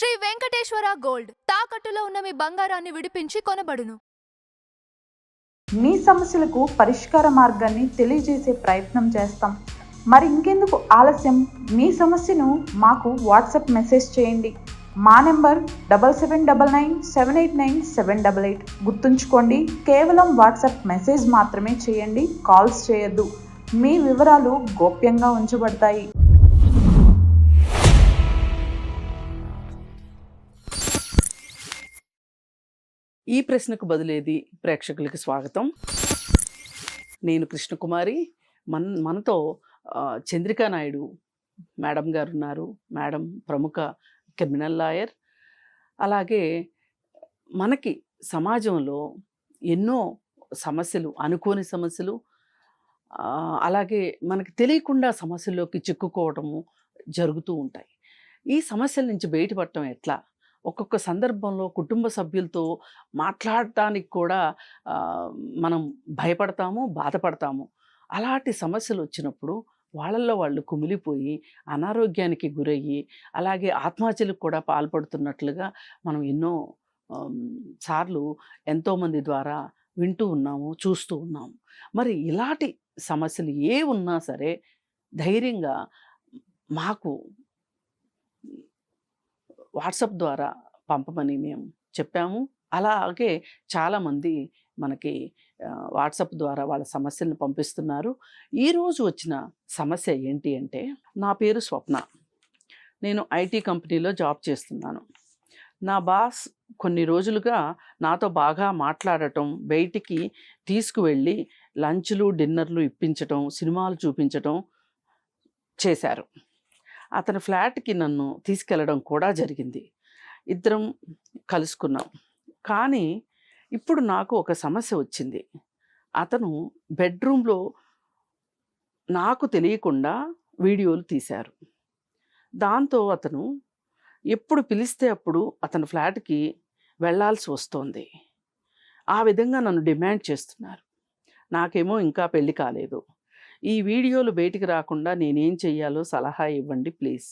Shri Venkateswara gold తాకట్టులో ఉన్న మీ బంగారాన్ని విడిపించి కొనబడును. మీ సమస్యలకు పరిష్కార మార్గాన్ని తెలియజేసే ప్రయత్నం చేస్తాం. మరి ఇంకెందుకు ఆలస్యం? మీ సమస్యను మాకు వాట్సాప్ మెసేజ్ చేయండి. మా నెంబర్ 7799978978. గుర్తుంచుకోండి, కేవలం వాట్సాప్ మెసేజ్ మాత్రమే చేయండి, కాల్స్ చేయొద్దు. మీ వివరాలు గోప్యంగా ఉంచబడతాయి. ఈ ప్రశ్నకు బదులేది ప్రేక్షకులకి స్వాగతం. నేను కృష్ణకుమారి. మనతో చంద్రికా నాయుడు మేడం గారు ఉన్నారు. మేడం ప్రముఖ క్రిమినల్ లాయర్. అలాగే మనకి సమాజంలో ఎన్నో సమస్యలు, అనుకోని సమస్యలు, అలాగే మనకి తెలియకుండా సమస్యల్లోకి చిక్కుకోవటము జరుగుతూ ఉంటాయి. ఈ సమస్యల నుంచి బయటపడటం ఎట్లా? ఒక్కొక్క సందర్భంలో కుటుంబ సభ్యులతో మాట్లాడటానికి కూడా మనం భయపడతాము, బాధపడతాము. అలాంటి సమస్యలు వచ్చినప్పుడు వాళ్ళల్లో వాళ్ళు కుమిలిపోయి అనారోగ్యానికి గురయ్యి అలాగే ఆత్మహత్యలకు కూడా పాల్పడుతున్నట్లుగా మనం ఎన్నో సార్లు ఎంతోమంది ద్వారా వింటూ ఉన్నాము, చూస్తూ ఉన్నాము. మరి ఇలాంటి సమస్యలు ఏ ఉన్నా సరే ధైర్యంగా మాకు వాట్సాప్ ద్వారా పంపమని మేము చెప్పాము. అలాగే చాలామంది మనకి వాట్సాప్ ద్వారా వాళ్ళ సమస్యలను పంపిస్తున్నారు. ఈరోజు వచ్చిన సమస్య ఏంటి అంటే, నా పేరు స్వప్న. నేను ఐటీ కంపెనీలో జాబ్ చేస్తున్నాను. నా బాస్ కొన్ని రోజులుగా నాతో బాగా మాట్లాడటం, బయటికి తీసుకువెళ్ళి లంచ్లు, డిన్నర్లు ఇప్పించటం, సినిమాలు చూపించటం చేశారు. అతని ఫ్లాట్కి నన్ను తీసుకెళ్ళడం కూడా జరిగింది. ఇద్దరం కలుసుకున్నాం. కానీ ఇప్పుడు నాకు ఒక సమస్య వచ్చింది. అతను బెడ్రూమ్లో నాకు తెలియకుండా వీడియోలు తీశారు. దాంతో అతను ఎప్పుడు పిలిస్తే అప్పుడు అతని ఫ్లాట్కి వెళ్ళాల్సి వస్తోంది. ఆ విధంగా నన్ను డిమాండ్ చేస్తున్నారు. నాకేమో ఇంకా పెళ్ళి కాలేదు. ఈ వీడియోలు బయటికి రాకుండా నేనేం చెయ్యాలో సలహా ఇవ్వండి ప్లీజ్.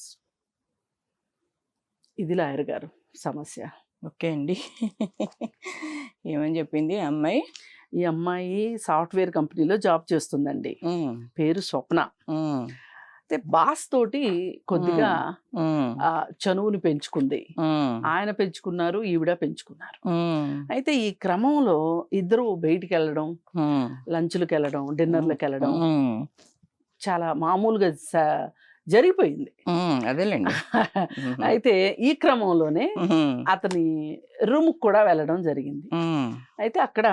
ఇది లాయర్ గారు సమస్య. ఓకే అండి. ఏమని చెప్పింది అమ్మాయి? ఈ అమ్మాయి సాఫ్ట్వేర్ కంపెనీలో జాబ్ చేస్తుందండి. పేరు స్వప్న. అయితే బాస్ తోటి కొద్దిగా చనువుని పెంచుకుంది. ఆయన పెంచుకున్నారు, ఈవిడ పెంచుకున్నారు. అయితే ఈ క్రమంలో ఇద్దరు బయటికి వెళ్ళడం, లంచ్లకు వెళ్ళడం, డిన్నర్లకు వెళ్ళడం చాలా మామూలుగా జరిగిపోయింది. అదేలేండి. అయితే ఈ క్రమంలోనే అతని రూమ్కి కూడా వెళ్ళడం జరిగింది. అయితే అక్కడ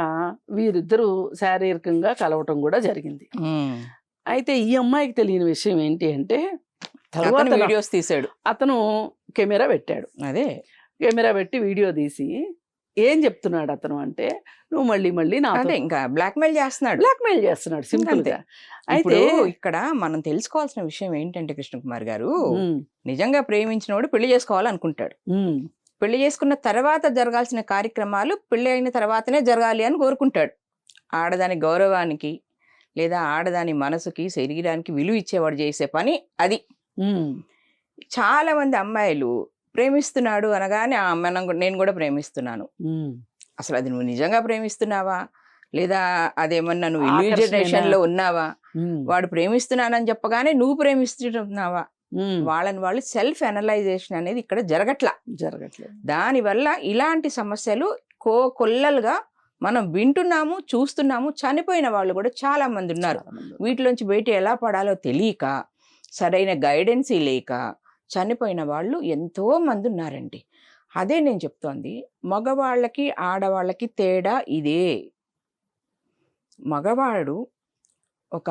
వీరిద్దరూ శారీరకంగా కలవటం కూడా జరిగింది. అయితే ఈ అమ్మాయికి తెలియని విషయం ఏంటి అంటే, తర్వాత వీడియోస్ తీసాడు. అతను కెమెరా పెట్టాడు. అదే కెమెరా పెట్టి వీడియో తీసి ఏం చెప్తున్నాడు అతను అంటే, నువ్వు మళ్ళీ మళ్ళీ నా ఇంకా బ్లాక్మెయిల్ చేస్తున్నాడు సింపుల్ గా. అయితే ఇక్కడ మనం తెలుసుకోవాల్సిన విషయం ఏంటంటే, కృష్ణకుమార్ గారు నిజంగా ప్రేమించినవాడు పెళ్లి చేసుకోవాలనుకుంటాడు. పెళ్లి చేసుకున్న తర్వాత జరగాల్సిన కార్యక్రమాలు పెళ్లి అయిన తర్వాతనే జరగాలి అని కోరుకుంటాడు. ఆడదాని గౌరవానికి లేదా ఆడదాని మనసుకి, శరీరానికి విలువ ఇచ్చేవాడు చేసే పని అది. చాలా మంది అమ్మాయిలు ప్రేమిస్తున్నాడు అనగానే నేను కూడా ప్రేమిస్తున్నాను. అసలు అది నువ్వు నిజంగా ప్రేమిస్తున్నావా లేదా అదేమన్నా నువ్వు ఇల్యూజనేషన్ లో ఉన్నావా? వాడు ప్రేమిస్తున్నానని చెప్పగానే నువ్వు ప్రేమిస్తున్నావా? వాళ్ళని వాళ్ళు సెల్ఫ్ అనలైజేషన్ అనేది ఇక్కడ జరగట్లేదు. దానివల్ల ఇలాంటి సమస్యలు కొల్లలుగా మనం వింటున్నాము, చూస్తున్నాము. చనిపోయిన వాళ్ళు కూడా చాలా మంది ఉన్నారు. వీటిలోంచి బయట ఎలా పడాలో తెలియక, సరైన గైడెన్స్ లేక చనిపోయిన వాళ్ళు ఎంతో మంది ఉన్నారండి. అదే నేను చెప్తోంది, మగవాళ్ళకి ఆడవాళ్ళకి తేడా ఇదే. మగవాడు ఒక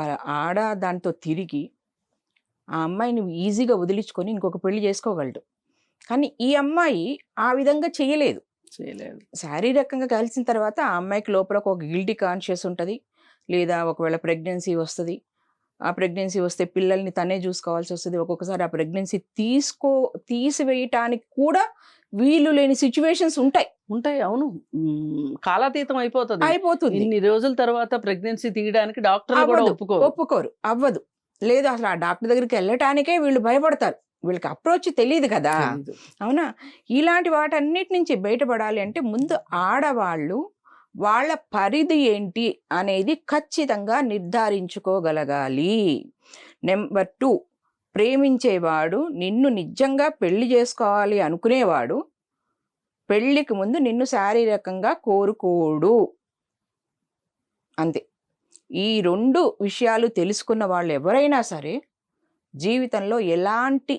దాంతో తిరిగి ఆ అమ్మాయిని ఈజీగా వదిలించుకొని ఇంకొక పెళ్లి చేసుకోగలడు. కానీ ఈ అమ్మాయి ఆ విధంగా చేయలేదు. శారీరకంగా కలిసిన తర్వాత ఆ అమ్మాయికి లోపల ఒక గిల్టీ కాన్షియస్ ఉంటుంది. లేదా ఒకవేళ ప్రెగ్నెన్సీ వస్తుంది. ఆ ప్రెగ్నెన్సీ వస్తే పిల్లల్ని తనే చూసుకోవాల్సి వస్తుంది. ఒక్కొక్కసారి ఆ ప్రెగ్నెన్సీ తీసివేయటానికి కూడా వీలు లేని సిచ్యువేషన్స్ ఉంటాయి. అవును, కాలాతీతం అయిపోతుంది. ఇన్ని రోజుల తర్వాత ప్రెగ్నెన్సీ తీయడానికి డాక్టర్లు కూడా ఒప్పుకోరు. అవ్వదు. లేదు, అసలు ఆ డాక్టర్ దగ్గరికి వెళ్ళటానికే వీళ్ళు భయపడతారు. వీళ్ళకి అప్రోచ్ తెలియదు కదా. తెలీదు. అవునా? ఇలాంటి వాటన్నిటి నుంచి బయటపడాలి అంటే ముందు ఆడవాళ్ళు వాళ్ళ పరిధి ఏంటి అనేది ఖచ్చితంగా నిర్ధారించుకోగలగాలి. నెంబర్ 2, ప్రేమించేవాడు నిన్ను నిజంగా పెళ్లి చేసుకోవాలి అనుకునేవాడు పెళ్లికి ముందు నిన్ను శారీరకంగా కోరుకోడు. అంతే. ఈ 2 విషయాలు తెలుసుకున్న వాళ్ళు ఎవరైనా సరే జీవితంలో ఎలాంటి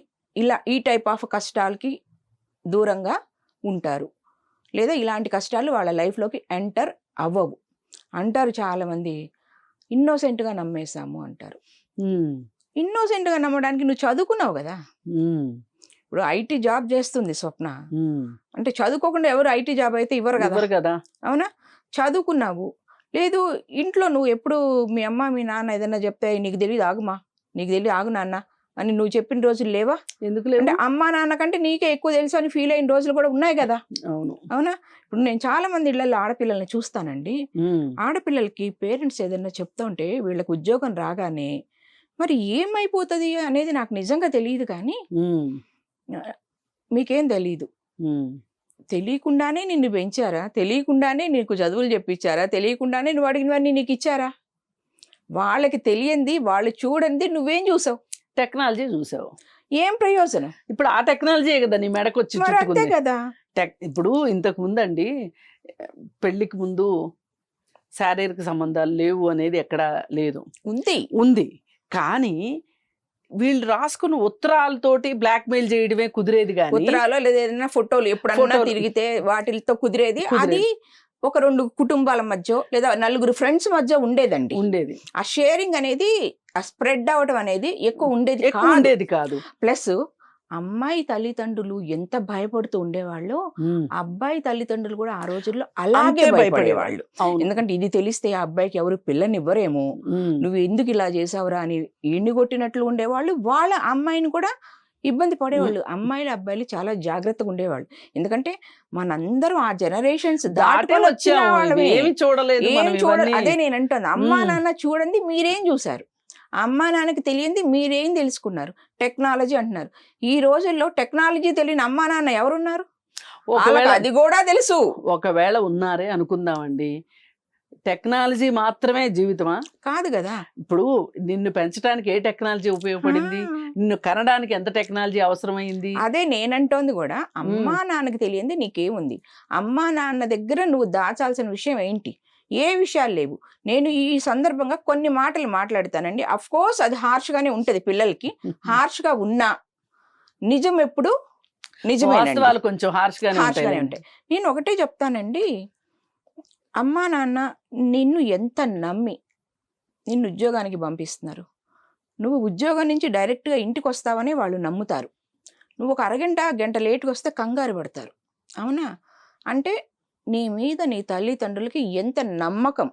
ఈ టైప్ ఆఫ్ కష్టాలకి దూరంగా ఉంటారు, లేదా ఇలాంటి కష్టాలు వాళ్ళ లైఫ్లోకి ఎంటర్ అవ్వవు. అంటారు చాలామంది, ఇన్నోసెంట్గా నమ్మేశాము అంటారు. ఇన్నోసెంట్గా నమ్మడానికి నువ్వు చదువుకున్నావు కదా. ఇప్పుడు ఐటీ జాబ్ చేస్తుంది స్వప్న, అంటే చదువుకోకుండా ఎవరు ఐటీ జాబ్ అయితే ఇవ్వరు కదా. అవునా? చదువుకున్నావు. లేదు ఇంట్లో నువ్వు ఎప్పుడు మీ అమ్మ మీ నాన్న ఏదన్నా చెప్తే నీకు తెలియదు ఆగుమా, నీకు తెలియదు ఆగు నాన్న అని నువ్వు చెప్పిన రోజులు లేవా? ఎందుకు అంటే అమ్మ నాన్న కంటే నీకే ఎక్కువ తెలుసు అని ఫీల్ అయిన రోజులు కూడా ఉన్నాయి కదా. అవునా? ఇప్పుడు నేను చాలా మంది ఇళ్లలో ఆడపిల్లల్ని చూస్తానండి. ఆడపిల్లలకి పేరెంట్స్ ఏదన్నా చెప్తా ఉంటే వీళ్ళకి ఉద్యోగం రాగానే మరి ఏమైపోతుంది అనేది నాకు నిజంగా తెలియదు. కానీ మీకేం తెలీదు, తెలియకుండానే నిన్ను పెంచారా, తెలియకుండానే నీకు చదువులు చెప్పించారా, తెలియకుండానే నువ్వు అడిగినవన్నీ నీకు ఇచ్చారా? వాళ్ళకి తెలియంది, వాళ్ళు చూడండి, నువ్వేం చూసావు? టెక్నాలజీ చూసావు. ఏం ప్రయోజనం? ఇప్పుడు ఆ టెక్నాలజీ కదా నీ మెడకు వచ్చి అంతే కదా. ఇప్పుడు ఇంతకు ముందండి పెళ్లికి ముందు శారీరక సంబంధాలు లేవు అనేది ఎక్కడా లేదు. ఉంది కానీ వీళ్ళు రాసుకున్న ఉత్తరాలతోటి బ్లాక్ మెయిల్ చేయడమే కుదిరేది. కానీ ఉత్తరాలు లేదా ఏదైనా ఫోటోలు ఎప్పుడన్నా తిరిగితే వాటితో కుదిరేది. అది ఒక 2 కుటుంబాల మధ్య లేదా 4 ఫ్రెండ్స్ మధ్య ఉండేది. ఆ షేరింగ్ అనేది, ఆ స్ప్రెడ్ అవడం అనేది ఎక్కువ ఉండేది కాదు. ప్లస్ అమ్మాయి తల్లిదండ్రులు ఎంత భయపడుతూ ఉండేవాళ్ళు, అబ్బాయి తల్లిదండ్రులు కూడా ఆ రోజుల్లో అలాగే భయపడేవాళ్ళు. ఎందుకంటే ఇది తెలిస్తే ఆ అబ్బాయికి ఎవరు పిల్లనివ్వరేమో, నువ్వు ఎందుకు ఇలా చేసావురా అని ఈడ్ని కొట్టినట్లు ఉండేవాళ్ళు. వాళ్ళ అమ్మాయిని కూడా ఇబ్బంది పడేవాళ్ళు. అమ్మాయిలు అబ్బాయిలు చాలా జాగ్రత్తగా ఉండేవాళ్ళు. ఎందుకంటే మనందరం ఆ జనరేషన్స్ దాటుకొని వచ్చిన వాళ్ళమే. అదే నేను అంటాను, అమ్మా నాన్న చూడండి మీరేం చూసారు, అమ్మా నాన్నకి తెలియంది మీరేం తెలుసుకున్నారు. టెక్నాలజీ అంటున్నారు. ఈ రోజుల్లో టెక్నాలజీ తెలియని అమ్మా నాన్న ఎవరున్నారు? అది కూడా తెలుసు. ఒకవేళ ఉన్నారే అనుకుందామండి, టెక్నాలజీ మాత్రమే జీవితమా? కాదు కదా. ఇప్పుడు నిన్ను పెంచడానికి ఏ టెక్నాలజీ ఉపయోగపడింది, నిన్ను కనడానికి ఎంత టెక్నాలజీ అవసరమైంది? అదే నేనంటోంది కూడా, అమ్మా నాన్నకి తెలియంది నీకేముంది? అమ్మా నాన్న దగ్గర నువ్వు దాచాల్సిన విషయం ఏంటి? ఏ విషయాలు లేవు. నేను ఈ సందర్భంగా కొన్ని మాటలు మాట్లాడతానండి. అఫ్ కోర్స్ అది హార్ష్గానే ఉంటుంది పిల్లలకి. హార్ష్గా ఉన్నా నిజం ఎప్పుడు నిజమేనండి, కొంచెం హార్ష్గానే ఉంటాయి. నేను ఒకటే చెప్తానండి, అమ్మా నాన్న నిన్ను ఎంత నమ్మి నిన్ను ఉద్యోగానికి పంపిస్తున్నారు. నువ్వు ఉద్యోగం నుంచి డైరెక్ట్గా ఇంటికి వస్తావని వాళ్ళు నమ్ముతారు. నువ్వు ఒక గంట లేట్గా వస్తే కంగారు పడతారు. అవునా? అంటే నీ మీద నీ తల్లిదండ్రులకి ఎంత నమ్మకం,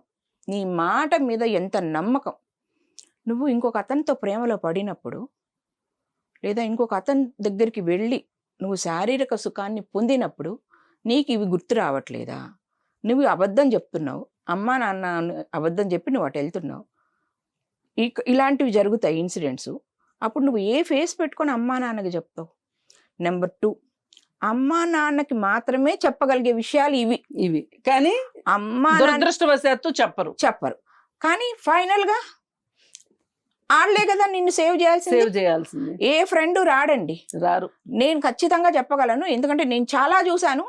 నీ మాట మీద ఎంత నమ్మకం. నువ్వు ఇంకొక అతనితో ప్రేమలో పడినప్పుడు, లేదా ఇంకొక అతని దగ్గరికి వెళ్ళి నువ్వు శారీరక సుఖాన్ని పొందినప్పుడు నీకు ఇవి గుర్తు రావట్లేదా? నువ్వు అబద్ధం చెప్తున్నావు, అమ్మా నాన్న అబద్ధం చెప్పి నువ్వు అటు వెళ్తున్నావు. ఇలాంటివి జరుగుతాయి ఇన్సిడెంట్స్. అప్పుడు నువ్వు ఏ ఫేస్ పెట్టుకొని అమ్మా నాన్నకి చెప్తావు? నెంబర్ 2, అమ్మా నాన్నకి మాత్రమే చెప్పగలిగే విషయాలు ఇవి. కానీ దురదృష్టవశాత్తు చెప్పరు. కానీ ఫైనల్ గా ఆళ్లే కదా నిన్ను సేవ్ చేయాల్సింది. ఏ ఫ్రెండ్ రారు. నేను ఖచ్చితంగా చెప్పగలను, ఎందుకంటే నేను చాలా చూశాను.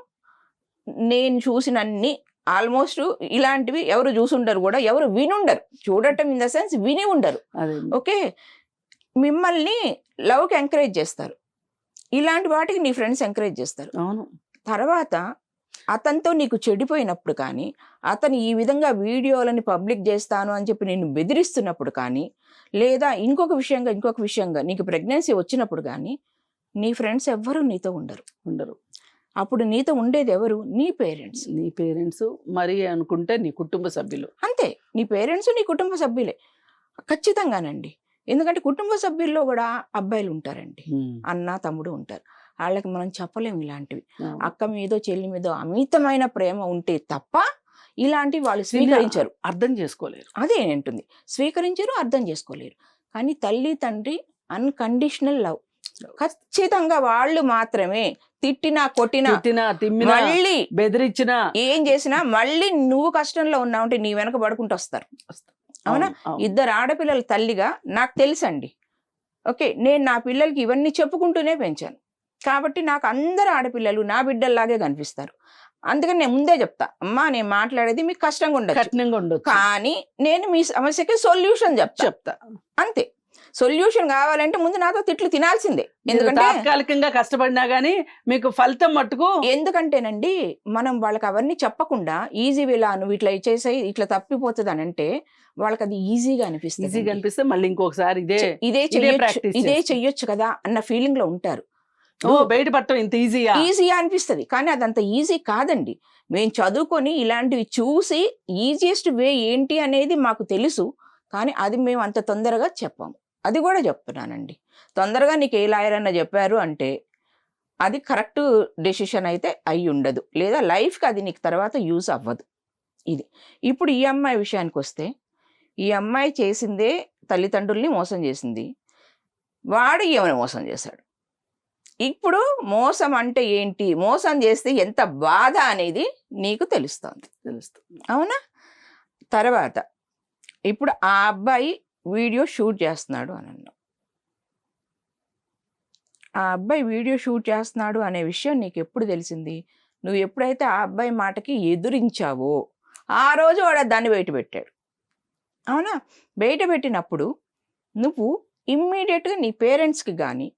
నేను చూసినన్ని ఆల్మోస్ట్ ఇలాంటివి ఎవరు చూసుండరు కూడా, ఎవరు వినుండరు. చూడటం ఇన్ ద సెన్స్ విని ఉండరు. ఓకే, మిమ్మల్ని లవ్కి ఎంకరేజ్ చేస్తారు. ఇలాంటి వాటికి నీ ఫ్రెండ్స్ ఎంకరేజ్ చేస్తారు. తర్వాత అతనితో నీకు చెడిపోయినప్పుడు కానీ, అతను ఈ విధంగా వీడియోలని పబ్లిక్ చేస్తాను అని చెప్పి నేను బెదిరిస్తున్నప్పుడు కానీ, లేదా ఇంకొక విషయంగా నీకు ప్రెగ్నెన్సీ వచ్చినప్పుడు కానీ, నీ ఫ్రెండ్స్ ఎవ్వరూ నీతో ఉండరు. అప్పుడు నీతో ఉండేది ఎవరు? నీ పేరెంట్స్. మరి అనుకుంటే నీ కుటుంబ సభ్యులు. అంతే, నీ పేరెంట్స్ నీ కుటుంబ సభ్యులే ఖచ్చితంగానండి. ఎందుకంటే కుటుంబ సభ్యుల్లో కూడా అబ్బాయిలు ఉంటారండి, అన్న తమ్ముడు ఉంటారు. వాళ్ళకి మనం చెప్పలేము ఇలాంటివి. అక్క మీదో చెల్లి మీదో అమితమైన ప్రేమ ఉంటే తప్ప ఇలాంటివి వాళ్ళు స్వీకరించరు, అర్థం చేసుకోలేరు. అదే ఏంటుంది, స్వీకరించరు, అర్థం చేసుకోలేరు. కానీ తల్లి తండ్రి అన్కండిషనల్ లవ్, ఖచ్చితంగా వాళ్ళు మాత్రమే తిట్టినా కొట్టినా తిట్టినా తిమ్మినా మళ్ళీ బెదిరించినా ఏం చేసినా మళ్ళీ నువ్వు కష్టంలో ఉన్నావంటే నీ వెనక పడుకుంటూ వస్తారు. అవునా? ఇద్దరు ఆడపిల్లల తల్లిగా నాకు తెలుసండి. ఓకే, నేను నా పిల్లలకి ఇవన్నీ చెప్పుకుంటూనే పెంచాను కాబట్టి నాకు అందరు ఆడపిల్లలు నా బిడ్డల్లాగే కనిపిస్తారు. అందుకని నేను ముందే చెప్తా, అమ్మా నేను మాట్లాడేది మీకు కష్టంగా ఉండదు కానీ నేను మీ సమస్యకి సొల్యూషన్ చెప్తా అంతే. సొల్యూషన్ కావాలంటే ముందు నాతో తిట్లు తినాల్సిందే. ఎందుకంటే తాత్కాలికంగా కష్టపడినా గానీ మీకు ఫలితం మట్టుకు. ఎందుకంటేనండి మనం వాళ్ళకి అవన్నీ చెప్పకుండా ఈజీ వేలా నువ్వు ఇట్లా చేసాయి ఇట్లా తప్పిపోతుంది అని అంటే వాళ్ళకి అది ఈజీగా అనిపిస్తే మళ్ళీ ఇంకొకసారి ఇదే చెయ్యొచ్చు కదా అన్న ఫీలింగ్ లో ఉంటారు. బయట పట్టడం ఇంత ఈజీగా అనిపిస్తుంది కానీ అదంత ఈజీ కాదండి. మేము చదువుకొని ఇలాంటివి చూసి ఈజియెస్ట్ వే ఏంటి అనేది మాకు తెలుసు కానీ అది మేము అంత తొందరగా చెప్పాము. అది కూడా చెప్తున్నానండి, తొందరగా నీకు ఏ లాయర్ అన్న చెప్పారు అంటే అది కరెక్ట్ డెసిషన్ అయితే అయి ఉండదు, లేదా లైఫ్కి అది నీకు తర్వాత యూజ్ అవ్వదు. ఇది ఇప్పుడు ఈ అమ్మాయి విషయానికి వస్తే ఈ అమ్మాయి చేసిందే తల్లిదండ్రుల్ని మోసం చేసింది, వాడు ఏమైనా మోసం చేశాడు. ఇప్పుడు మోసం అంటే ఏంటి, మోసం చేస్తే ఎంత బాధ అనేది నీకు తెలుస్తుంది. అవునా? తర్వాత ఇప్పుడు ఆ అబ్బాయి వీడియో షూట్ చేస్తున్నాడు అని అన్నావు. ఆ అబ్బాయి వీడియో షూట్ చేస్తున్నాడు అనే విషయం నీకు ఎప్పుడు తెలిసింది? నువ్వు ఎప్పుడైతే ఆ అబ్బాయి మాటకి ఎదురించావో ఆ రోజు వాడు దాన్ని బయట పెట్టాడు. అవునా? బయట పెట్టినప్పుడు నువ్వు ఇమ్మీడియట్గా నీ పేరెంట్స్కి కానీ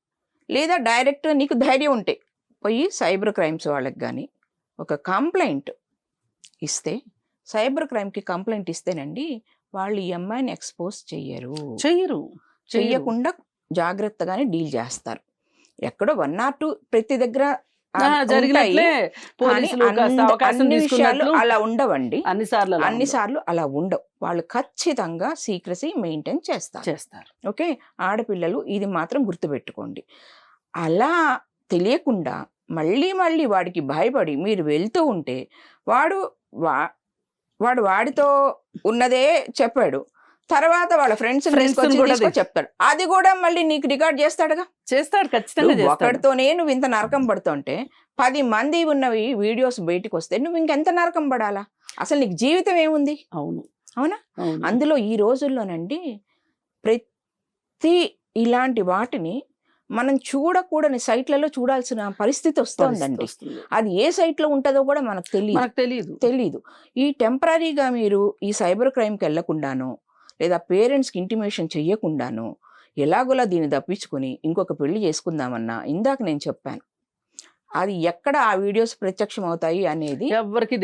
లేదా డైరెక్ట్గా నీకు ధైర్యం ఉంటే పోయి సైబర్ క్రైమ్స్ వాళ్ళకి కానీ ఒక కంప్లైంట్ ఇస్తే, సైబర్ క్రైమ్కి కంప్లైంట్ ఇస్తేనండి వాళ్ళు ఈ అమ్మాయిని ఎక్స్పోజ్ చెయ్యకుండా జాగ్రత్తగానే డీల్ చేస్తారు. ఎక్కడో 1 or 2 ప్రతి దగ్గర అలా ఉండవండి, అన్నిసార్లు అలా ఉండవు. వాళ్ళు ఖచ్చితంగా సీక్రసీ మెయింటైన్ చేస్తారు. ఓకే, ఆడపిల్లలు ఇది మాత్రం గుర్తుపెట్టుకోండి. అలా తెలియకుండా మళ్ళీ వాడికి భయపడి మీరు వెళ్తూ ఉంటే వాడు వాడితో ఉన్నదే చెప్పాడు, తర్వాత వాళ్ళ ఫ్రెండ్స్ చెప్తాడు, అది కూడా మళ్ళీ నీకు రికార్డ్ చేస్తాడు ఖచ్చితంగా. ఒకటితోనే నువ్వు ఇంత నరకం పడుతుంటే 10 మంది ఉన్నవి వీడియోస్ బయటకు వస్తే నువ్వు ఇంకెంత నరకం పడాలా? అసలు నీకు జీవితం ఏముంది? అవునా? అందులో ఈ రోజుల్లోనండి ప్రతి ఇలాంటి వాటిని మనం చూడకూడని సైట్లలో చూడాల్సిన పరిస్థితి వస్తుందండి. అది ఏ సైట్ లో ఉంటుందో కూడా మనకు తెలియదు. ఈ టెంపరీగా మీరు ఈ సైబర్ క్రైమ్కి వెళ్లకుండానో లేదా పేరెంట్స్కి ఇంటిమేషన్ చెయ్యకుండానో ఎలాగోలా దీన్ని తప్పించుకొని ఇంకొక పెళ్లి చేసుకుందామన్నా ఇందాక నేను చెప్పాను, అది ఎక్కడ ఆ వీడియోస్ ప్రత్యక్షం అవుతాయి అనేది ఎవ్వరికి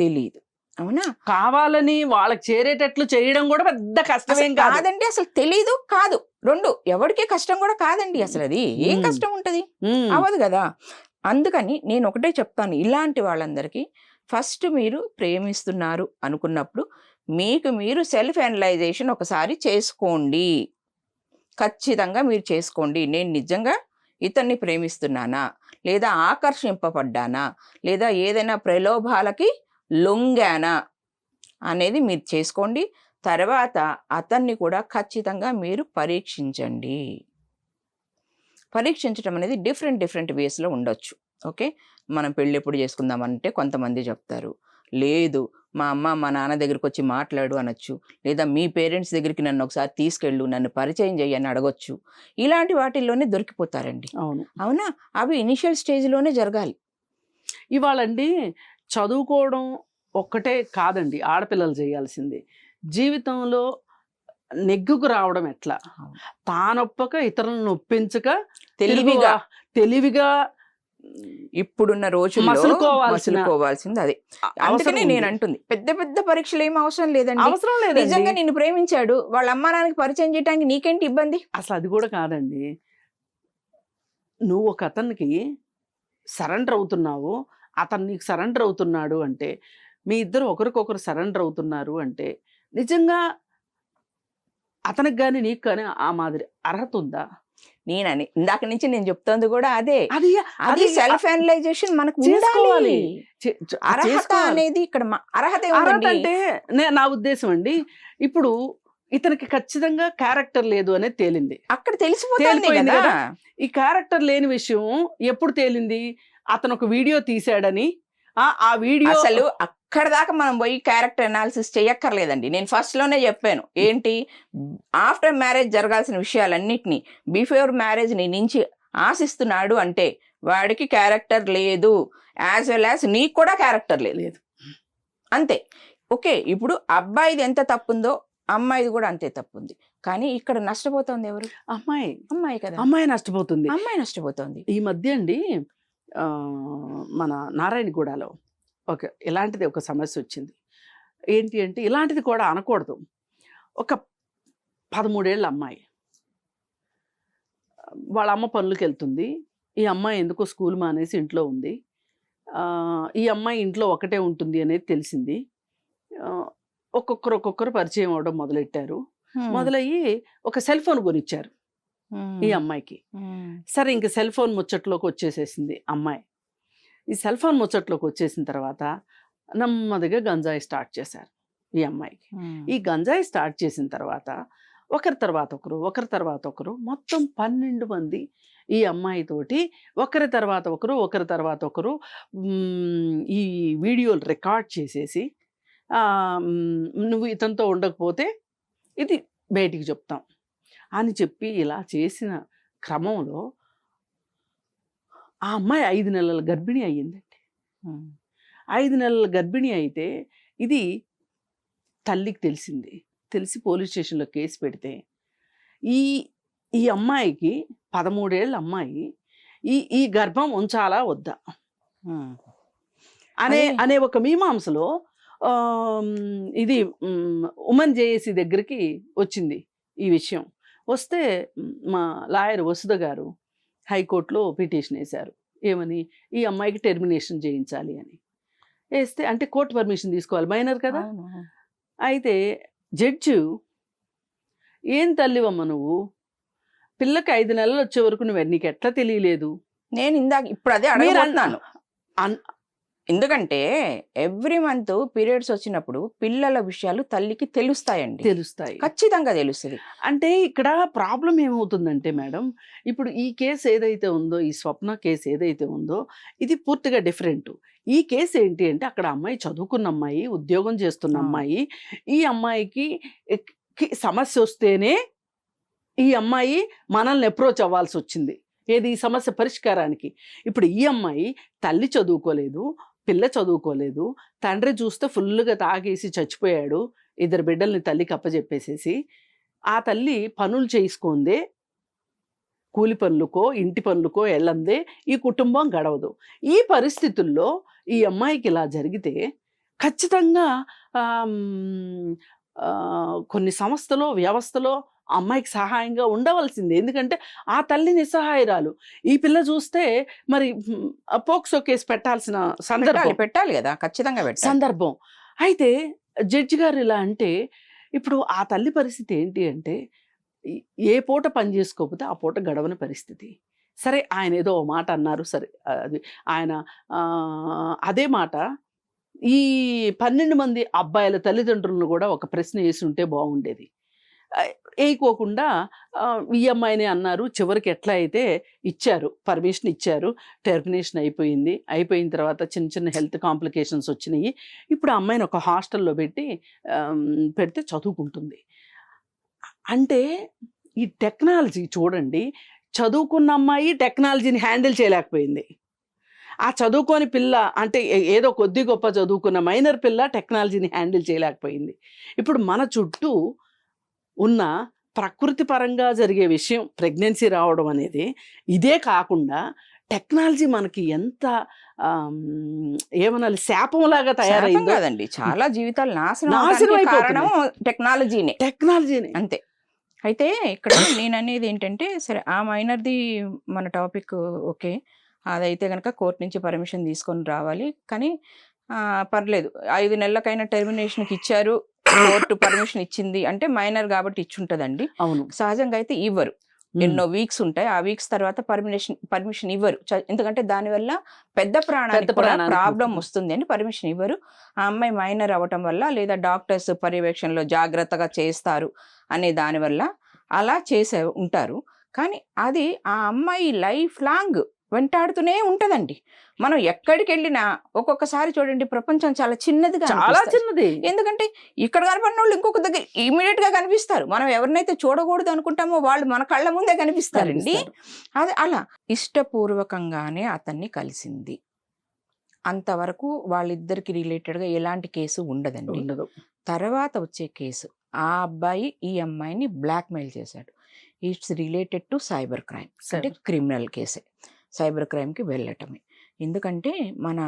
తెలియదు. అవునా? కావాలని వాళ్ళకి చేరేటట్లు చేయడం కూడా పెద్ద కష్టమేం కాదండి, అసలు తెలీదు కాదు, రెండు ఎవరికి కష్టం కూడా కాదండి. అసలు అది ఏం కష్టం ఉంటది? అవ్వదు కదా. అందుకని నేను ఒకటే చెప్తాను, ఇలాంటి వాళ్ళందరికీ ఫస్ట్ మీరు ప్రేమిస్తున్నారు అనుకున్నప్పుడు మీకు మీరు సెల్ఫ్ అనలైజేషన్ ఒకసారి చేసుకోండి. ఖచ్చితంగా మీరు చేసుకోండి. నేను నిజంగా ఇతన్ని ప్రేమిస్తున్నానా, లేదా ఆకర్షింపబడ్డానా, లేదా ఏదైనా ప్రలోభాలకి లొంగానా అనేది మీరు చేసుకోండి. తర్వాత అతన్ని కూడా ఖచ్చితంగా మీరు పరీక్షించండి. పరీక్షించడం అనేది డిఫరెంట్ వేస్లో ఉండొచ్చు. ఓకే, మనం పెళ్ళి ఎప్పుడు చేసుకుందామంటే కొంతమంది చెప్తారు, లేదు మా అమ్మ మా నాన్న దగ్గరికి వచ్చి మాట్లాడు అనొచ్చు, లేదా మీ పేరెంట్స్ దగ్గరికి నన్ను ఒకసారి తీసుకెళ్ళు, నన్ను పరిచయం చేయని అడగొచ్చు. ఇలాంటి వాటిల్లోనే దొరికిపోతారండి. అవునా? అవి ఇనిషియల్ స్టేజ్లోనే జరగాలి. ఇవాళండి చదువుకోవడం ఒక్కటే కాదండి ఆడపిల్లలు చేయాల్సింది, జీవితంలో నెగ్గుకు రావడం ఎట్లా, తానొప్పక ఇతరులను ఒప్పించక తెలివిగా ఇప్పుడున్న రోజుల్లో మసులుకోవాల్సింది అదే. అందుకనే నేను అంటుంది పెద్ద పరీక్షలు ఏం అవసరం లేదండి. నిజంగా నిన్ను ప్రేమించాడు, వాళ్ళ అమ్మా నాన్నకి పరిచయం చేయడానికి నీకేంటి ఇబ్బంది? అసలు అది కూడా కాదండి. నువ్వు ఒక అతనికి సరెండర్ అవుతున్నావు, అతను నీకు సరెండర్ అవుతున్నాడు అంటే, మీ ఇద్దరు ఒకరికొకరు సరెండర్ అవుతున్నారు అంటే నిజంగా అతనికి కానీ నీకు కానీ ఆ మాదిరి అర్హత ఉందా? నేనని ఇందాక నుంచి నేను చెప్తోంది కూడా అదే. అది సెల్ఫ్ అనలైజేషన్ మనకు ఉండాలి. అర్హత అనేది ఇక్కడ అర్హత అంటే నా ఉద్దేశం అండి, ఇప్పుడు ఇతనికి ఖచ్చితంగా క్యారెక్టర్ లేదు అనేది తేలింది. అక్కడ తెలిసిపోతుంది తేలిపోయింది కదా. కదా. ఈ క్యారెక్టర్ లేని విషయం ఎప్పుడు తేలింది? అతను ఒక వీడియో తీశాడని. ఆ వీడియో అసలు అక్కడ దాకా మనం పోయి క్యారెక్టర్ అనాలిసిస్ చేయక్కర్లేదండి. నేను ఫస్ట్ లోనే చెప్పాను ఏంటి, ఆఫ్టర్ మ్యారేజ్ జరగాల్సిన విషయాలన్నిటినీ బిఫోర్ మ్యారేజ్ నీ నుంచి ఆశిస్తున్నాడు అంటే వాడికి క్యారెక్టర్ లేదు, యాజ్ వెల్ యాజ్ నీకు కూడా క్యారెక్టర్ లేదు. అంతే. ఓకే, ఇప్పుడు అబ్బాయిది ఎంత తప్పుందో అమ్మాయిది కూడా అంతే తప్పుంది. కానీ ఇక్కడ నష్టపోతుంది ఎవరు? అమ్మాయి కదా. అమ్మాయి నష్టపోతుంది. అమ్మాయి నష్టపోతుంది. ఈ మధ్య అండి మన నారాయణగూడలో ఇలాంటిది ఒక సమస్య వచ్చింది. ఏంటి అంటే ఇలాంటిది కూడా అనకూడదు. ఒక 13 ఏళ్ళ అమ్మాయి వాళ్ళ అమ్మ పనులకు వెళ్తుంది. ఈ అమ్మాయి ఎందుకో స్కూల్ మానేసి ఇంట్లో ఉంది. ఈ అమ్మాయి ఇంట్లో ఒకటే ఉంటుంది అనేది తెలిసింది. ఒక్కొక్కరు పరిచయం అవడం మొదలెట్టారు. మొదలయ్యి ఒక సెల్ ఫోన్ కొనిచ్చారు ఈ అమ్మాయికి. సరే, ఇంక సెల్ ఫోన్ ముచ్చట్లోకి వచ్చేసేసింది అమ్మాయి. ఈ సెల్ ఫోన్ ముచ్చట్లోకి వచ్చేసిన తర్వాత నెమ్మదిగా గంజాయి స్టార్ట్ చేశారు ఈ అమ్మాయికి. ఈ గంజాయి స్టార్ట్ చేసిన తర్వాత ఒకరి తర్వాత ఒకరు మొత్తం 12 మంది ఈ అమ్మాయితోటి ఒకరి తర్వాత ఒకరు ఈ వీడియోలు రికార్డ్ చేసేసి నువ్వు ఇతనితో ఉండకపోతే ఇది బయటికి చెప్తాం అని చెప్పి ఇలా చేసిన క్రమంలో ఆ అమ్మాయి 5 నెలల గర్భిణి అయ్యిందండి. 5 నెలల గర్భిణి అయితే ఇది తల్లికి తెలిసి పోలీస్ స్టేషన్లో కేసు పెడితే ఈ అమ్మాయికి 13 ఏళ్ళ అమ్మాయి ఈ గర్భం ఉంచాలా వద్దా అనే ఒక మీమాంసలో ఇది ఉమెన్ జేఏసీ దగ్గరికి వచ్చింది ఈ విషయం. వస్తే మా లాయర్ వసుధ గారు హైకోర్టులో పిటిషన్ వేశారు. ఏమని? ఈ అమ్మాయికి టెర్మినేషన్ చేయించాలి అని వేస్తే, అంటే కోర్టు పర్మిషన్ తీసుకోవాలి, మైనర్ కదా. అయితే జడ్జి, ఏం తల్లివమ్మ నువ్వు, పిల్లకి 5 నెలలు వచ్చే వరకు నీకు ఎట్లా తెలియలేదు? నేను ఇప్పుడు అదే అడగబోతున్నాను. ఎందుకంటే ఎవ్రీ మంత్ పీరియడ్స్ వచ్చినప్పుడు పిల్లల విషయాలు తల్లికి తెలుస్తాయి, ఖచ్చితంగా తెలుస్తుంది. అంటే ఇక్కడ ప్రాబ్లం ఏమవుతుందంటే మేడం, ఇప్పుడు ఈ కేసు ఏదైతే ఉందో, ఈ స్వప్న కేసు ఏదైతే ఉందో, ఇది పూర్తిగా డిఫరెంట్. ఈ కేసు ఏంటి అంటే అక్కడ అమ్మాయి చదువుకున్న అమ్మాయి, ఉద్యోగం చేస్తున్న అమ్మాయి. ఈ అమ్మాయికి సమస్య వస్తేనే ఈ అమ్మాయి మనల్ని అప్రోచ్ అవ్వాల్సి వచ్చింది. ఏది? ఈ సమస్య పరిష్కారానికి. ఇప్పుడు ఈ అమ్మాయి తల్లి చదువుకోలేదు, పిల్ల చదువుకోలేదు, తండ్రి చూస్తే ఫుల్గా తాగేసి చచ్చిపోయాడు, 2 బిడ్డల్ని తల్లికి అప్పచెప్పేసేసి. ఆ తల్లి పనులు చేసుకుందే, కూలి పనులకో ఇంటి పనులకో వెళ్ళందే, ఈ కుటుంబం గడవదు. ఈ పరిస్థితుల్లో ఈ అమ్మాయికి ఇలా జరిగితే ఖచ్చితంగా కొన్ని సంస్థలో వ్యవస్థలో అమ్మాయికి సహాయంగా ఉండవలసిందే. ఎందుకంటే ఆ తల్లి నిస్సహాయరాలు. ఈ పిల్ల చూస్తే మరి పోక్సో కేసు పెట్టాల్సిన పెట్టాలి కదా, ఖచ్చితంగా సందర్భం. అయితే జడ్జి గారు ఇలా అంటే ఇప్పుడు ఆ తల్లి పరిస్థితి ఏంటి అంటే, ఏ పూట పని చేసుకోకపోతే ఆ పూట గడవని పరిస్థితి. సరే, ఆయన ఏదో ఓ మాట అన్నారు, సరే అది ఆయన అదే మాట ఈ 12 మంది అబ్బాయిల తల్లిదండ్రులను కూడా ఒక ప్రశ్న వేసి ఉంటే బాగుండేది. వేయకోకుండా ఈ అమ్మాయిని అన్నారు. చివరికి ఎట్లా అయితే ఇచ్చారు, పర్మిషన్ ఇచ్చారు, టెర్మినేషన్ అయిపోయింది. అయిపోయిన తర్వాత చిన్న చిన్న హెల్త్ కాంప్లికేషన్స్ వచ్చినాయి. ఇప్పుడు ఆ అమ్మాయిని ఒక హాస్టల్లో పెడితే చదువుకుంటుంది. అంటే ఈ టెక్నాలజీ చూడండి, చదువుకున్న అమ్మాయి టెక్నాలజీని హ్యాండిల్ చేయలేకపోయింది. ఆ చదువుకోని పిల్ల, అంటే ఏదో కొద్ది గొప్ప చదువుకున్న మైనర్ పిల్ల టెక్నాలజీని హ్యాండిల్ చేయలేకపోయింది. ఇప్పుడు మన చుట్టూ ఉన్న ప్రకృతి పరంగా జరిగే విషయం ప్రెగ్నెన్సీ రావడం అనేది, ఇదే కాకుండా టెక్నాలజీ మనకి ఎంత ఏమనాలి శాపంలాగా తయారైంది కదండి. చాలా జీవితాలు నాశనం కారణం టెక్నాలజీనే అంతే. అయితే ఇక్కడ నేను అనేది ఏంటంటే, సరే ఆ మైనర్ది మన టాపిక్ ఓకే, అదైతే కనుక కోర్టు నుంచి పర్మిషన్ తీసుకొని రావాలి. కానీ పర్లేదు, 5 నెలలకైనా టెర్మినేషన్కి ఇచ్చారు, కోర్టు పర్మిషన్ ఇచ్చింది అంటే మైనర్ కాబట్టి ఇచ్చుంటదండి. అవును, సహజంగా అయితే ఇవ్వరు. ఎన్నో వీక్స్ ఉంటాయి. ఆ వీక్స్ తర్వాత పర్మిషన్ ఇవ్వరు. ఎందుకంటే దానివల్ల పెద్ద ప్రాణానికి ప్రాబ్లం వస్తుంది అని పర్మిషన్ ఇవ్వరు. ఆ అమ్మాయి మైనర్ అవ్వటం వల్ల లేదా డాక్టర్స్ పర్యవేక్షణలో జాగ్రత్తగా చేస్తారు అనే దానివల్ల అలా చేసే ఉంటారు. కానీ అది ఆ అమ్మాయి లైఫ్ లాంగ్ వెంటాడుతూనే ఉంటదండి. మనం ఎక్కడికి వెళ్ళినా ఒక్కొక్కసారి చూడండి ప్రపంచం చాలా చిన్నదిగా చాలా చిన్నది. ఎందుకంటే ఇక్కడ కనపడిన వాళ్ళు ఇంకొక దగ్గర ఇమీడియట్ గా కనిపిస్తారు. మనం ఎవరినైతే చూడకూడదు అనుకుంటామో వాళ్ళు మన కళ్ళ ముందే కనిపిస్తారండి. అది అలా ఇష్టపూర్వకంగానే అతన్ని కలిసింది. అంతవరకు వాళ్ళిద్దరికి రిలేటెడ్ గా ఎలాంటి కేసు ఉండదండి. తర్వాత వచ్చే కేసు ఆ అబ్బాయి ఈ అమ్మాయిని బ్లాక్మెయిల్ చేశాడు. It's related to cyber crime, అంటే క్రిమినల్ కేసే. సైబర్ క్రైమ్కి వెళ్ళటమే. ఎందుకంటే మన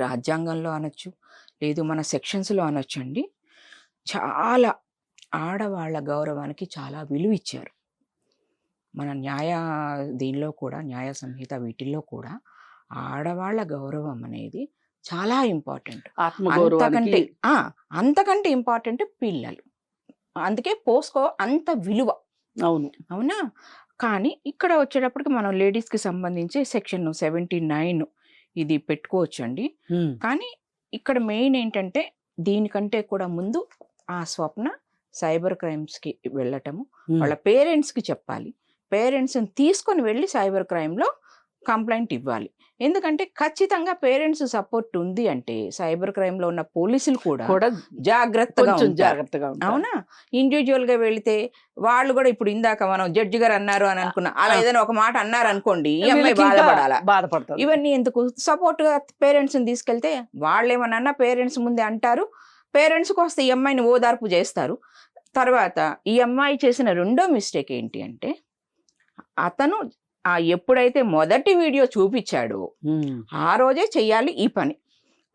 రాజ్యాంగంలో అనొచ్చు, లేదు మన సెక్షన్స్లో అనొచ్చు అండి, చాలా ఆడవాళ్ళ గౌరవానికి చాలా విలువ ఇచ్చారు. మన దీనిలో కూడా న్యాయ సంహిత వీటిల్లో కూడా ఆడవాళ్ళ గౌరవం అనేది చాలా ఇంపార్టెంట్. అంతకంటే ఇంపార్టెంట్ పిల్లలు. అందుకే పోస్కో అంత విలువ. అవునా? కానీ ఇక్కడ వచ్చేటప్పటికి మనం లేడీస్కి సంబంధించి సెక్షన్ 79 ఇది పెట్టుకోవచ్చు అండి. కానీ ఇక్కడ మెయిన్ ఏంటంటే దీనికంటే కూడా ముందు ఆ స్వప్న సైబర్ క్రైమ్స్కి వెళ్ళటము, వాళ్ళ పేరెంట్స్కి చెప్పాలి, పేరెంట్స్ని తీసుకొని వెళ్ళి సైబర్ క్రైమ్లో కంప్లైంట్ ఇవ్వాలి. ఎందుకంటే ఖచ్చితంగా పేరెంట్స్ సపోర్ట్ ఉంది అంటే సైబర్ క్రైమ్ లో ఉన్న పోలీసులు కూడా జాగ్రత్తగా ఉంటారు. అవునా? ఇండివిజువల్ గా వెళితే వాళ్ళు కూడా ఇప్పుడు ఇందాక మనం జడ్జి గారు అన్నారు అని అనుకున్నా, అలా ఏదైనా ఒక మాట అన్నారు అనుకోండి, ఈ అమ్మాయి బాధపడతారు. ఇవన్నీ ఎందుకు? సపోర్ట్ గా పేరెంట్స్ ని తీసుకెళ్తే వాళ్ళు ఏమన్నా పేరెంట్స్ ముందే అంటారు, పేరెంట్స్ వస్తే ఈ అమ్మాయిని ఓదార్పు చేస్తారు. తర్వాత ఈ అమ్మాయి చేసిన రెండో మిస్టేక్ ఏంటి అంటే, అతను ఎప్పుడైతే మొదటి వీడియో చూపించాడో ఆ రోజే చెయ్యాలి ఈ పని.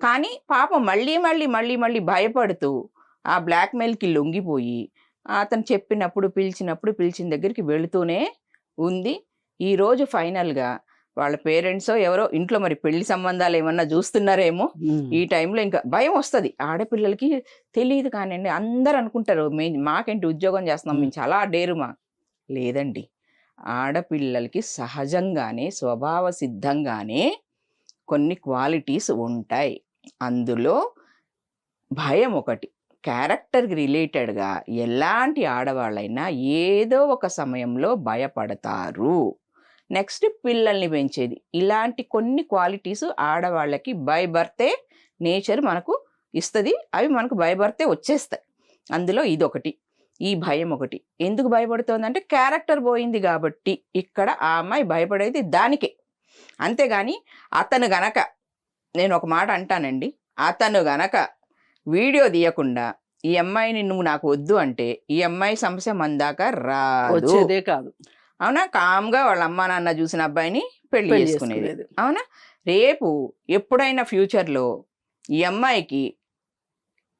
కానీ పాపం మళ్ళీ భయపడుతూ ఆ బ్లాక్మెయిల్కి లొంగిపోయి అతను చెప్పినప్పుడు పిలిచిన దగ్గరికి వెళుతూనే ఉంది. ఈరోజు ఫైనల్గా వాళ్ళ పేరెంట్స్ ఎవరో ఇంట్లో మరి పెళ్లి సంబంధాలు ఏమన్నా చూస్తున్నారేమో, ఈ టైంలో ఇంకా భయం వస్తుంది. ఆడపిల్లలకి తెలియదు కానివ్వండి, అందరు అనుకుంటారు మాకేంటి ఉద్యోగం చేస్తున్నాం, మేము చాలా డేరుమా. లేదండి, ఆడపిల్లలకి సహజంగానే స్వభావ సిద్ధంగానే కొన్ని క్వాలిటీస్ ఉంటాయి. అందులో భయం ఒకటి. క్యారెక్టర్కి రిలేటెడ్గా ఎలాంటి ఆడవాళ్ళైనా ఏదో ఒక సమయంలో భయపడతారు. నెక్స్ట్ పిల్లల్ని పెంచేది, ఇలాంటి కొన్ని క్వాలిటీస్ ఆడవాళ్ళకి బై బర్తే నేచర్ మనకు ఇస్తుంది. అవి మనకు బై బర్తే వచ్చేస్తాయి. అందులో ఇదొకటి, ఈ భయం ఒకటి. ఎందుకు భయపడుతోందంటే క్యారెక్టర్ పోయింది కాబట్టి ఇక్కడ ఆ అమ్మాయి భయపడేది దానికే. అంతేగాని అతను గనక, నేను ఒక మాట అంటానండి, అతను గనక వీడియో తీయకుండా ఈ అమ్మాయిని నువ్వు నాకు వద్దు అంటే ఈ అమ్మాయి సమస్య మన దాకా రాదే కాదు. అవునా? కామ్గా వాళ్ళ అమ్మా నాన్న చూసిన అబ్బాయిని పెళ్లి చేసుకునేది. అవునా? రేపు ఎప్పుడైనా ఫ్యూచర్లో ఈ అమ్మాయికి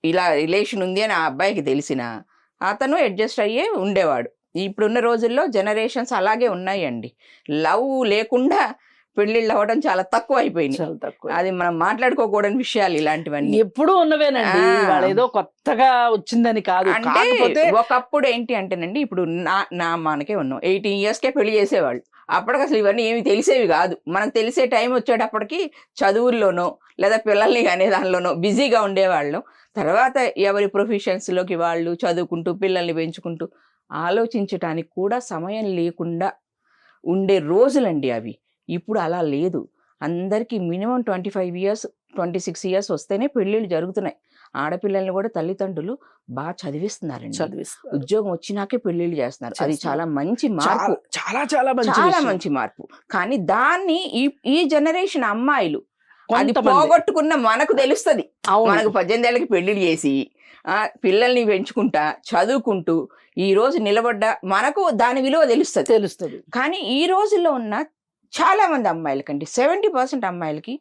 ఇలా రిలేషన్ ఉంది అని ఆ అబ్బాయికి తెలిసినా అతను అడ్జస్ట్ అయ్యే ఉండేవాడు. ఇప్పుడున్న రోజుల్లో జనరేషన్స్ అలాగే ఉన్నాయండి. లవ్ లేకుండా పెళ్లిళ్ళు అవ్వడం చాలా తక్కువ అయిపోయింది. అది మనం మాట్లాడుకోకూడని విషయాలు ఇలాంటివన్నీ. ఎప్పుడు ఉన్నవేనండి, ఏదో కొత్తగా వచ్చిందని కాదు. అంటే ఒకప్పుడు ఏంటి అంటేనండి, ఇప్పుడు నా మనకే ఉన్నాం 18 yearsకే పెళ్లి చేసేవాళ్ళు. అప్పటికి అసలు ఇవన్నీ ఏమి తెలిసేవి కాదు. మనకు తెలిసే టైం వచ్చేటప్పటికి చదువుల్లోనో లేదా పిల్లల్ని అనే దానిలోనో బిజీగా ఉండేవాళ్ళం. తర్వాత ఎవరి ప్రొఫెషన్స్లోకి వాళ్ళు చదువుకుంటూ పిల్లల్ని పెంచుకుంటూ ఆలోచించటానికి కూడా సమయం లేకుండా ఉండే రోజులండి అవి. ఇప్పుడు అలా లేదు. అందరికీ మినిమం 25 years 26 years వస్తేనే పెళ్ళిళ్ళు జరుగుతున్నాయి. ఆడపిల్లల్ని కూడా తల్లిదండ్రులు బాగా చదివిస్తున్నారండి. ఉద్యోగం వచ్చినాకే పెళ్ళిళ్ళు చేస్తున్నారు. అది చాలా మంచి మార్పు, చాలా మంచి మార్పు. కానీ దాన్ని ఈ జనరేషన్ అమ్మాయిలు అది పోగొట్టుకున్న మనకు తెలుస్తుంది. మనకు 18 ఏళ్ళకి పెళ్లిళ్ళు చేసి పిల్లల్ని పెంచుకుంటా చదువుకుంటూ ఈ రోజు నిలబడ్డ మనకు దాని విలువ తెలుస్తుంది. కానీ ఈ రోజుల్లో ఉన్న చాలా మంది అమ్మాయిలకండి 70% అమ్మాయిలకి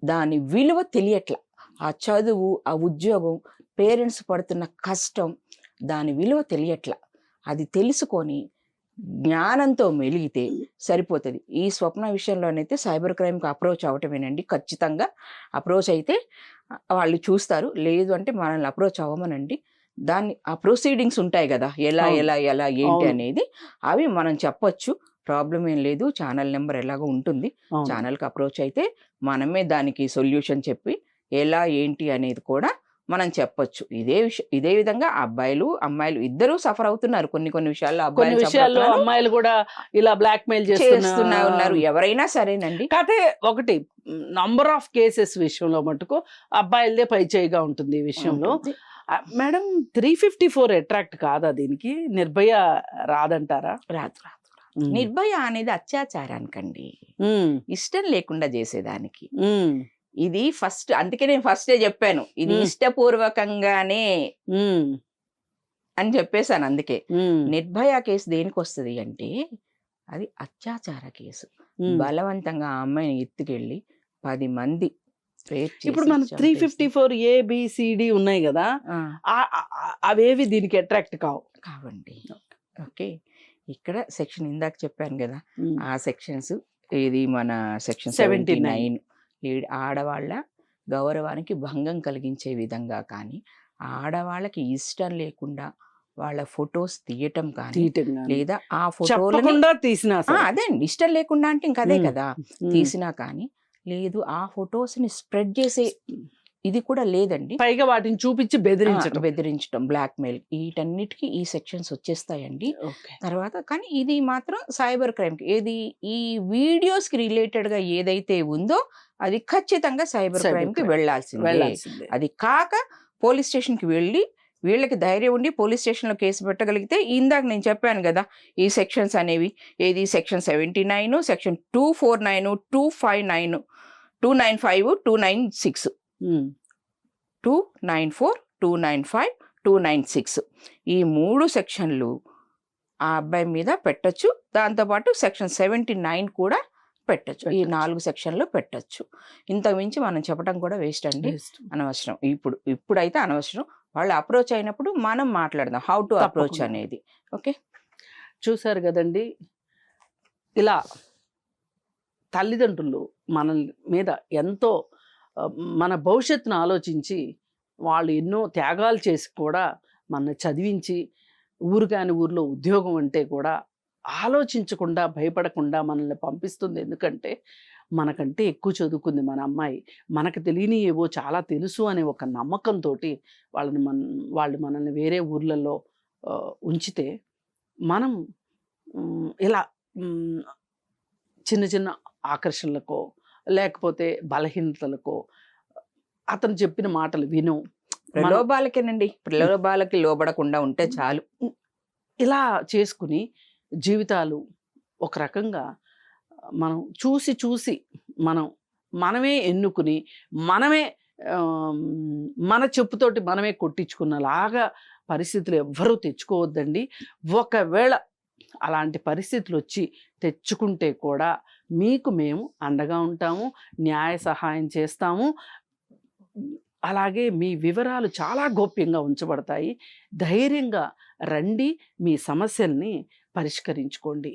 దాని విలువ తెలియట్లా. ఆ చదువు, ఆ ఉద్యోగం, పేరెంట్స్ పడుతున్న కష్టం, దాని విలువ తెలియట్లా. అది తెలుసుకొని జ్ఞానంతో మెలిగితే సరిపోతుంది. ఈ స్వప్న విషయంలోనైతే సైబర్ క్రైమ్కి అప్రోచ్ అవటమేనండి. ఖచ్చితంగా అప్రోచ్ అయితే వాళ్ళు చూస్తారు. లేదు అంటే మనల్ని అప్రోచ్ అవ్వమనండి. దాన్ని ఆ ప్రొసీడింగ్స్ ఉంటాయి కదా, ఎలా అవును. ఎలా ఎలా ఏంటి అవును. అనేది అవి మనం చెప్పొచ్చు. ప్రాబ్లం ఏం లేదు, ఛానల్ నెంబర్ ఎలాగో ఉంటుంది. అవును. ఛానల్కి అప్రోచ్ అయితే మనమే దానికి సొల్యూషన్ చెప్పి ఎలా ఏంటి అనేది కూడా మనం చెప్పొచ్చు. ఇదే విధంగా అబ్బాయిలు అమ్మాయిలు ఇద్దరూ సఫర్ అవుతున్నారు. కొన్ని విషయాల్లో కొన్ని అబ్బాయిలు suffer విషయాల్లో అవుతున్నారు, అమ్మాయిలు కూడా ఇలా బ్లాక్మెయిల్ చేస్తున్నా ఉన్నారు. ఎవరైనా సరేనండి. కాకపోతే ఒకటి నంబర్ ఆఫ్ కేసెస్ విషయంలో మటుకు అబ్బాయిలదే పై చేయిగా ఉంటుంది ఈ విషయంలో. ఉంటుంది. మేడం 354 అట్రాక్ట్ కాదా దీనికి? నిర్భయ రాదంటారా? రాదు రాదు రాదు. నిర్భయ అనేది అత్యాచారానికండి, ఉమ్, ఇష్టం లేకుండా చేసేదానికి. ఉమ్, ఇది ఫస్ట్, అందుకే నేను ఫస్టే చెప్పాను, ఇది ఇష్టపూర్వకంగానే ఉమ్, అని చెప్పేశాను. అందుకే ఉమ్, నిర్భయ కేసు దేనికి వస్తుంది అంటే అది అత్యాచార కేసు. ఉమ్. బలవంతంగా ఆ అమ్మాయిని ఎత్తుకెళ్ళి 10 మంది rape చేసి ఇప్పుడు మన చంపేసి. 354 ABCD ఉన్నాయి కదా, ఆ, అవేవి దీనికి అట్రాక్ట్ కావు. కావండి. ఓకే, ఇక్కడ సెక్షన్ ఇందాక చెప్పాను కదా, ఉమ్, ఆ సెక్షన్స్, ఇది మన సెక్షన్ 79. 79 ఆడవాళ్ళ గౌరవానికి భంగం కలిగించే విధంగా కానీ, ఆడవాళ్ళకి ఇష్టం లేకుండా వాళ్ళ ఫొటోస్ తీయటం కానీ, తీయటం గాని. లేదా ఆ ఫోటోలని చెప్పకుండా తీసినా సరే. అదే అండి, ఇష్టం లేకుండా అంటే ఇంక అదే ఉమ్, కదా, ఉమ్. తీసినా కానీ, లేదు ఆ ఫొటోస్ ని స్ప్రెడ్ చేసే ఇది కూడా లేదండి. పైగా వాటిని చూపించి బెదిరించడం. బెదిరించడం, బ్లాక్మెయిల్, వీటన్నిటికీ ఈ సెక్షన్స్ వచ్చేస్తాయండి. ఓకే. తర్వాత కానీ ఇది మాత్రం సైబర్ క్రైమ్కి, ఏది ఈ వీడియోస్కి రిలేటెడ్గా ఏదైతే ఉందో అది ఖచ్చితంగా సైబర్ Cyber క్రైమ్కి crime. వెళ్ళాల్సిందే. వెళ్ళాల్సిందే. అది కాక పోలీస్ స్టేషన్కి వెళ్ళి వీళ్ళకి ధైర్యం ఉండి పోలీస్ స్టేషన్లో కేసు పెట్టగలిగితే, ఇందాక నేను చెప్పాను కదా ఈ సెక్షన్స్ అనేవి, ఏది సెక్షన్ 79, సెక్షన్ 249, 259, 295, 296, ఉమ్, 294, 295, 296 ఈ 3 సెక్షన్లు ఆ అబ్బాయి మీద పెట్టొచ్చు. దాంతోపాటు సెక్షన్ 79 కూడా పెట్టొచ్చు. ఈ 4 సెక్షన్లు పెట్టొచ్చు. ఇంతకు మించి మనం చెప్పడం కూడా వేస్ట్ అండి, Best. అనవసరం. ఇప్పుడైతే అనవసరం. వాళ్ళు అప్రోచ్ అయినప్పుడు మనం మాట్లాడదాం హౌ టు అప్రోచ్ తప్పకుండా. అనేది. ఓకే, చూశారు కదండి, ఇలా తల్లిదండ్రులు మన మీద ఎంతో మన భవిష్యత్తును ఆలోచించి వాళ్ళు ఎన్నో త్యాగాలు చేసి కూడా మన చదివించి, ఊరు కాని ఊర్లో ఉద్యోగం అంటే కూడా ఆలోచించకుండా భయపడకుండా మనల్ని పంపిస్తుంది. ఎందుకంటే మనకంటే ఎక్కువ చదువుకుంది మన అమ్మాయి, మనకు తెలియని ఏవో చాలా తెలుసు అనే ఒక నమ్మకంతో వాళ్ళు మనల్ని వేరే ఊర్లలో ఉంచితే మనం ఇలా చిన్న చిన్న ఆకర్షణలకో లేకపోతే బలహీనతలకో అతను చెప్పిన మాటలు విను, ప్రలోభాలకేనండి, ప్రలోభాలకి లోబడకుండా ఉంటే చాలు. ఇలా చేసుకుని జీవితాలు ఒక రకంగా మనం చూసి మనమే ఎన్నుకుని మనమే మన చెప్పుతోటి మనమే కొట్టించుకున్నలాగా పరిస్థితులు ఎవ్వరూ తెచ్చుకోవద్దండి. ఒకవేళ అలాంటి పరిస్థితులు వచ్చి తెచ్చుకుంటే కూడా మీకు మేము అండగా ఉంటాము, న్యాయ సహాయం చేస్తాము. అలాగే మీ వివరాలు చాలా గోప్యంగా ఉంచబడతాయి. ధైర్యంగా రండి, మీ సమస్యల్ని పరిష్కరించుకోండి.